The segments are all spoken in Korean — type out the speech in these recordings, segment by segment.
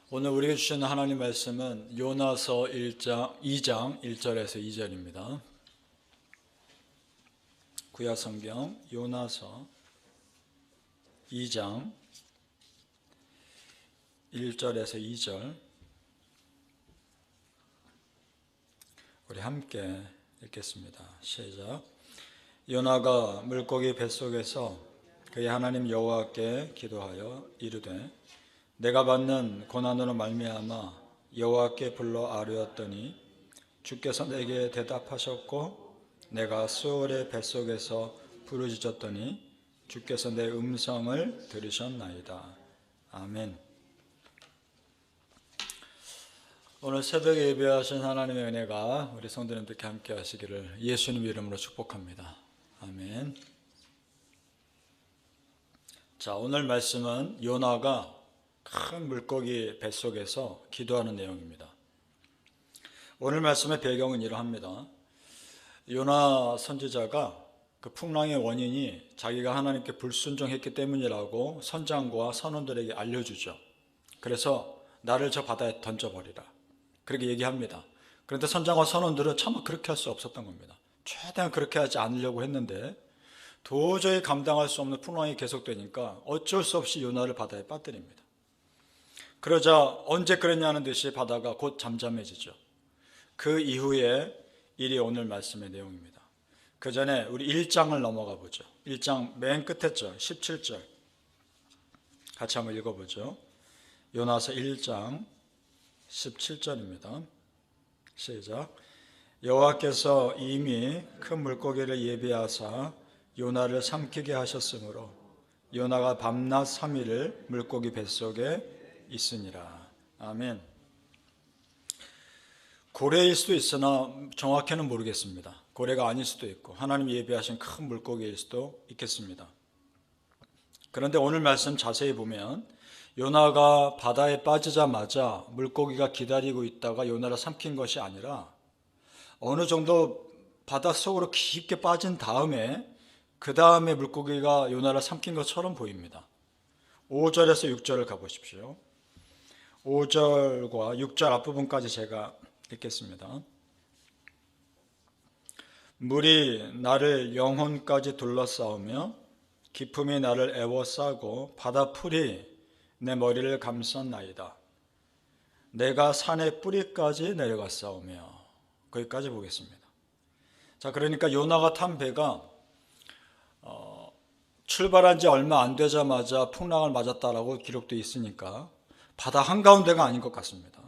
오늘 우리에게 주시는 하나님 말씀은 요나서 2장 1절에서 2절입니다. 구약성경 요나서 2장 1절에서 2절 우리 함께 읽겠습니다. 시작. 요나가 물고기 뱃속에서 그의 하나님 여호와께 기도하여 이르되 내가 받는 고난으로 말미암아 여호와께 불러 아뢰었더니 주께서 내게 대답하셨고 내가 수월의 뱃속에서 부르짖었더니 주께서 내 음성을 들으셨나이다. 아멘. 오늘 새벽에 예배하신 하나님의 은혜가 우리 성도님들께 함께 하시기를 예수님 이름으로 축복합니다. 아멘. 자, 오늘 말씀은 요나가 큰 물고기 뱃속에서 기도하는 내용입니다. 오늘 말씀의 배경은 이러합니다. 요나 선지자가 그 풍랑의 원인이 자기가 하나님께 불순종했기 때문이라고 선장과 선원들에게 알려주죠. 그래서 나를 저 바다에 던져버리라 그렇게 얘기합니다. 그런데 선장과 선원들은 차마 그렇게 할 수 없었던 겁니다. 최대한 그렇게 하지 않으려고 했는데 도저히 감당할 수 없는 풍랑이 계속되니까 어쩔 수 없이 요나를 바다에 빠뜨립니다. 그러자 언제 그랬냐는 듯이 바다가 곧 잠잠해지죠. 그 이후에 일이 오늘 말씀의 내용입니다. 그 전에 우리 1장을 넘어가 보죠. 1장 맨 끝에죠. 17절 같이 한번 읽어보죠. 요나서 1장 17절입니다. 시작. 여호와께서 이미 큰 물고기를 예비하사 요나를 삼키게 하셨으므로 요나가 밤낮 3일을 물고기 뱃속에 있으니라. 아멘. 고래일 수도 있으나 정확히는 모르겠습니다. 고래가 아닐 수도 있고 하나님이 예비하신 큰 물고기일 수도 있겠습니다. 그런데 오늘 말씀 자세히 보면 요나가 바다에 빠지자마자 물고기가 기다리고 있다가 요나를 삼킨 것이 아니라 어느 정도 바닷속으로 깊게 빠진 다음에 그 다음에 물고기가 요나를 삼킨 것처럼 보입니다. 5절에서 6절을 가보십시오. 5절과 6절 앞부분까지 제가 읽겠습니다. 물이 나를 영혼까지 둘러싸우며 깊음이 나를 애워싸고 바다 풀이 내 머리를 감쌌나이다. 내가 산의 뿌리까지 내려갔사오며. 거기까지 보겠습니다. 자, 그러니까 요나가 탄 배가 출발한 지 얼마 안 되자마자 풍랑을 맞았다라고 기록되어 있으니까 바다 한가운데가 아닌 것 같습니다.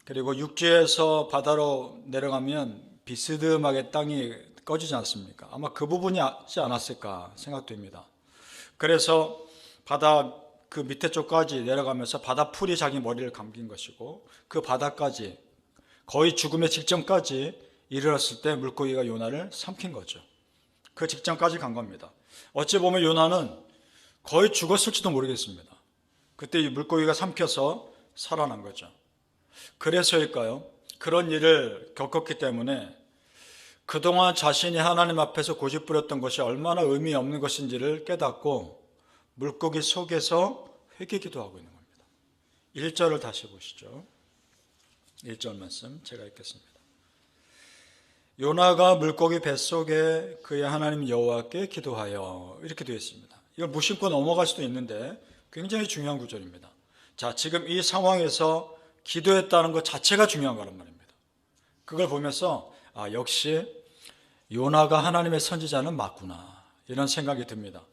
그리고 육지에서 바다로 내려가면 비스듬하게 땅이 꺼지지 않습니까? 아마 그 부분이지 않았을까 생각됩니다. 그래서 바다 그 밑에 쪽까지 내려가면서 바다 풀이 자기 머리를 감긴 것이고 그 바다까지 거의 죽음의 직전까지 이르렀을 때 물고기가 요나를 삼킨 거죠. 그 직전까지 간 겁니다. 어찌 보면 요나는 거의 죽었을지도 모르겠습니다. 그때 이 물고기가 삼켜서 살아난 거죠. 그래서일까요? 그런 일을 겪었기 때문에 그동안 자신이 하나님 앞에서 고집부렸던 것이 얼마나 의미 없는 것인지를 깨닫고 물고기 속에서 회개기도 하고 있는 겁니다. 1절을 다시 보시죠. 1절 말씀 제가 읽겠습니다. 요나가 물고기 뱃속에 그의 하나님 여호와께 기도하여 이렇게 되어 있습니다. 이걸 무심코 넘어갈 수도 있는데 굉장히 중요한 구절입니다. 자, 지금 이 상황에서 기도했다는 것 자체가 중요한 거란 말입니다. 그걸 보면서 역시 요나가 하나님의 선지자는 맞구나 이런 생각이 듭니다.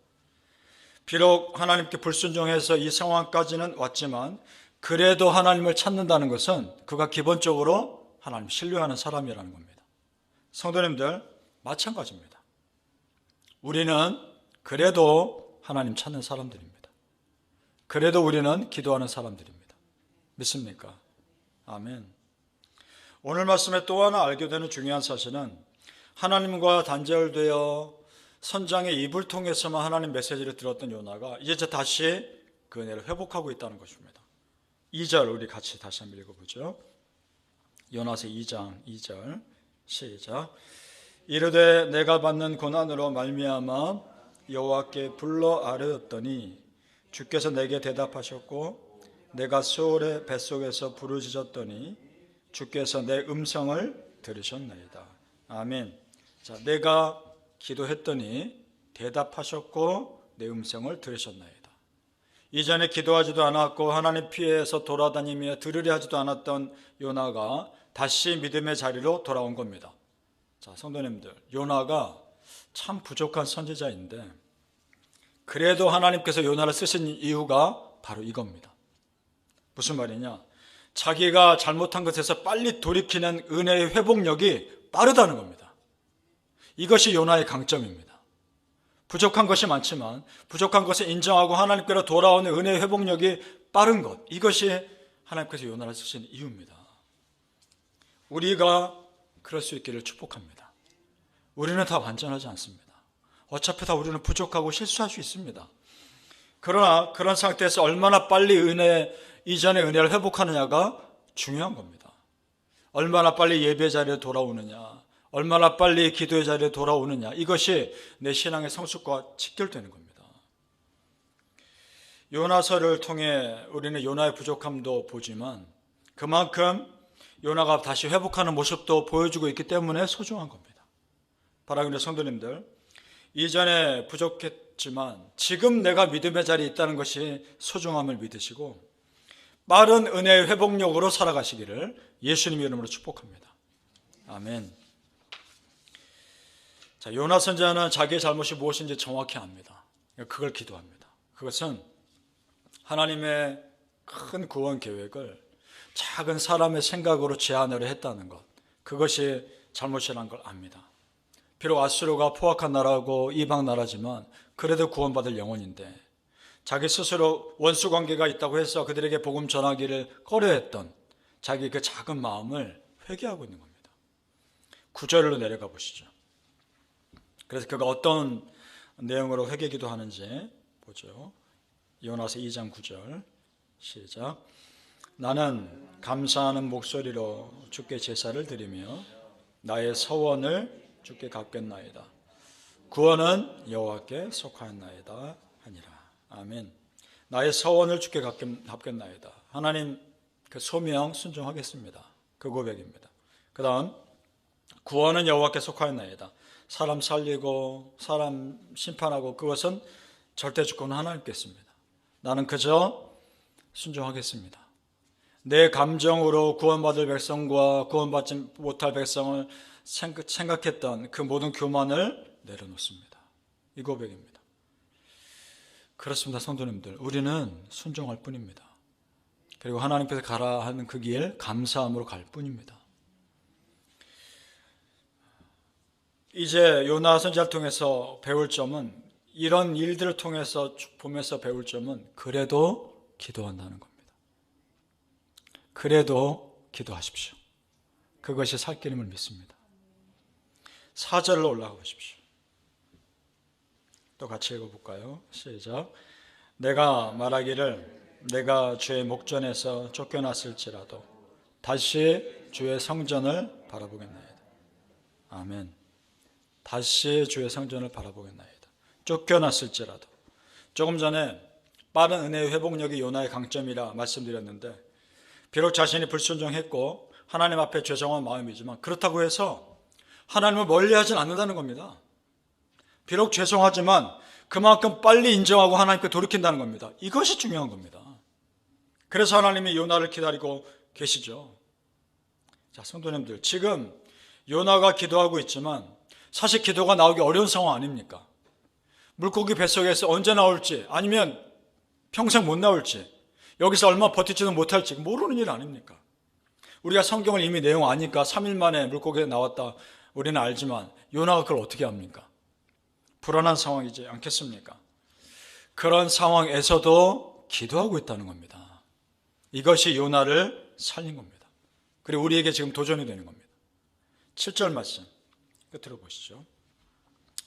비록 하나님께 불순종해서 이 상황까지는 왔지만 그래도 하나님을 찾는다는 것은 그가 기본적으로 하나님 신뢰하는 사람이라는 겁니다. 성도님들 마찬가지입니다. 우리는 그래도 하나님 찾는 사람들입니다. 그래도 우리는 기도하는 사람들입니다. 믿습니까? 아멘. 오늘 말씀에 또 하나 알게 되는 중요한 사실은 하나님과 단절되어 선장의 입을 통해서만 하나님 메시지를 들었던 요나가 이제 다시 그 은혜를 회복하고 있다는 것입니다. 2절 우리 같이 다시 한번 읽어보죠. 요나서 2장 2절 시작. 이르되 내가 받는 고난으로 말미암아 여호와께 불러 아뢰었더니 주께서 내게 대답하셨고 내가 수월의 뱃속에서 부르짖었더니 주께서 내 음성을 들으셨나이다. 아멘. 자, 내가 기도했더니 대답하셨고 내 음성을 들으셨나이다. 이전에 기도하지도 않았고 하나님 피해서 돌아다니며 들으려 하지도 않았던 요나가 다시 믿음의 자리로 돌아온 겁니다. 자, 성도님들, 요나가 참 부족한 선지자인데 그래도 하나님께서 요나를 쓰신 이유가 바로 이겁니다. 무슨 말이냐? 자기가 잘못한 것에서 빨리 돌이키는 은혜의 회복력이 빠르다는 겁니다. 이것이 요나의 강점입니다. 부족한 것이 많지만 부족한 것을 인정하고 하나님께로 돌아오는 은혜의 회복력이 빠른 것, 이것이 하나님께서 요나를 쓰신 이유입니다. 우리가 그럴 수 있기를 축복합니다. 우리는 다 완전하지 않습니다. 어차피 다 우리는 부족하고 실수할 수 있습니다. 그러나 그런 상태에서 얼마나 빨리 이전의 은혜를 회복하느냐가 중요한 겁니다. 얼마나 빨리 예배 자리에 돌아오느냐, 얼마나 빨리 기도의 자리에 돌아오느냐, 이것이 내 신앙의 성숙과 직결되는 겁니다. 요나서를 통해 우리는 요나의 부족함도 보지만 그만큼 요나가 다시 회복하는 모습도 보여주고 있기 때문에 소중한 겁니다. 사랑하는 성도님들, 이전에 부족했지만 지금 내가 믿음의 자리에 있다는 것이 소중함을 믿으시고 빠른 은혜의 회복력으로 살아가시기를 예수님의 이름으로 축복합니다. 아멘. 자, 요나 선지자는 자기의 잘못이 무엇인지 정확히 압니다. 그걸 기도합니다. 그것은 하나님의 큰 구원 계획을 작은 사람의 생각으로 제안을 했다는 것, 그것이 잘못이라는 걸 압니다. 비록 아수르가 포악한 나라고 이방 나라지만 그래도 구원받을 영혼인데 자기 스스로 원수 관계가 있다고 해서 그들에게 복음 전하기를 꺼려했던 자기 그 작은 마음을 회개하고 있는 겁니다. 9절로 내려가 보시죠. 그래서 그가 어떤 내용으로 회개 기도하는지 보죠. 요나서 2장 9절 시작. 나는 감사하는 목소리로 주께 제사를 드리며 나의 서원을 주께 갚겠나이다. 구원은 여호와께 속하였나이다 하니라. 아멘. 나의 서원을 주께 갚겠나이다. 하나님 그 소명 순종하겠습니다. 그 고백입니다. 그 다음 구원은 여호와께 속하였나이다. 사람 살리고 사람 심판하고 그것은 절대 주권은 하나님께 있습니다. 나는 그저 순종하겠습니다. 내 감정으로 구원받을 백성과 구원받지 못할 백성을 생각했던 그 모든 교만을 내려놓습니다. 이 고백입니다. 그렇습니다. 성도님들, 우리는 순종할 뿐입니다. 그리고 하나님께서 가라 하는 그 길 감사함으로 갈 뿐입니다. 이제 요나 선지자를 통해서 배울 점은, 이런 일들을 통해서 보면서 배울 점은 그래도 기도한다는 겁니다. 그래도 기도하십시오. 그것이 살 길임을 믿습니다. 4절로 올라가 보십시오. 또 같이 읽어볼까요? 시작. 내가 말하기를 내가 주의 목전에서 쫓겨났을지라도 다시 주의 성전을 바라보겠나이다. 아멘. 다시 주의 성전을 바라보겠나이다. 쫓겨났을지라도. 조금 전에 빠른 은혜의 회복력이 요나의 강점이라 말씀드렸는데 비록 자신이 불순종했고 하나님 앞에 죄송한 마음이지만 그렇다고 해서 하나님을 멀리하진 않는다는 겁니다. 비록 죄송하지만 그만큼 빨리 인정하고 하나님께 돌이킨다는 겁니다. 이것이 중요한 겁니다. 그래서 하나님이 요나를 기다리고 계시죠. 자, 성도님들, 지금 요나가 기도하고 있지만 사실 기도가 나오기 어려운 상황 아닙니까? 물고기 뱃속에서 언제 나올지 아니면 평생 못 나올지 여기서 얼마 버티지도 못할지 모르는 일 아닙니까? 우리가 성경을 이미 내용 아니까 3일 만에 물고기에 나왔다 우리는 알지만 요나가 그걸 어떻게 합니까? 불안한 상황이지 않겠습니까? 그런 상황에서도 기도하고 있다는 겁니다. 이것이 요나를 살린 겁니다. 그리고 우리에게 지금 도전이 되는 겁니다. 7절 말씀 끝으로 보시죠.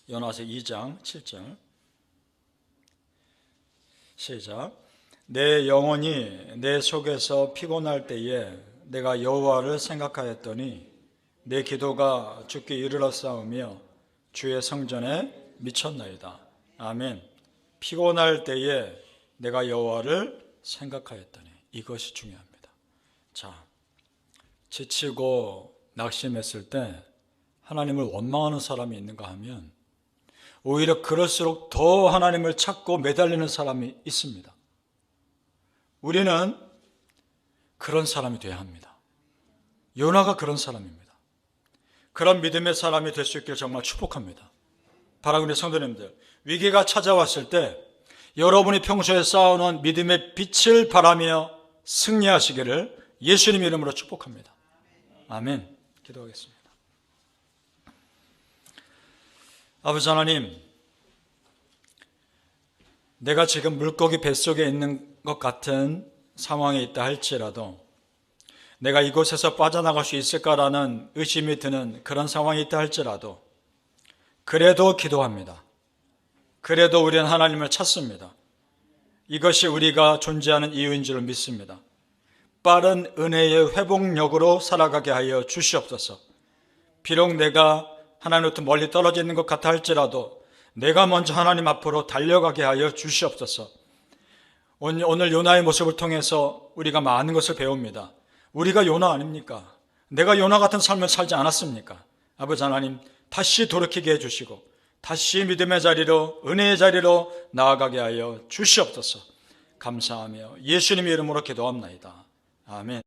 요나서 2장 7절 시작. 내 영혼이 내 속에서 피곤할 때에 내가 여호와를 생각하였더니 내 기도가 주께 이르렀사오며 주의 성전에 미쳤나이다. 아멘. 피곤할 때에 내가 여호와를 생각하였더니 이것이 중요합니다. 자, 지치고 낙심했을 때 하나님을 원망하는 사람이 있는가 하면 오히려 그럴수록 더 하나님을 찾고 매달리는 사람이 있습니다. 우리는 그런 사람이 되어야 합니다. 요나가 그런 사람입니다. 그런 믿음의 사람이 될 수 있기를 정말 축복합니다. 사랑하는 성도님들, 위기가 찾아왔을 때 여러분이 평소에 쌓아놓은 믿음의 빛을 바라며 승리하시기를 예수님 이름으로 축복합니다. 아멘. 기도하겠습니다. 아버지 하나님, 내가 지금 물고기 뱃속에 있는 것 같은 상황에 있다 할지라도 내가 이곳에서 빠져나갈 수 있을까라는 의심이 드는 그런 상황이 있다 할지라도 그래도 기도합니다. 그래도 우리는 하나님을 찾습니다. 이것이 우리가 존재하는 이유인 줄 믿습니다. 빠른 은혜의 회복력으로 살아가게 하여 주시옵소서. 비록 내가 하나님으로부터 멀리 떨어져 있는 것 같아 할지라도 내가 먼저 하나님 앞으로 달려가게 하여 주시옵소서. 오늘 요나의 모습을 통해서 우리가 많은 것을 배웁니다. 우리가 요나 아닙니까? 내가 요나 같은 삶을 살지 않았습니까? 아버지 하나님, 다시 돌이키게 해주시고 다시 믿음의 자리로, 은혜의 자리로 나아가게 하여 주시옵소서. 감사하며 예수님의 이름으로 기도합나이다. 아멘.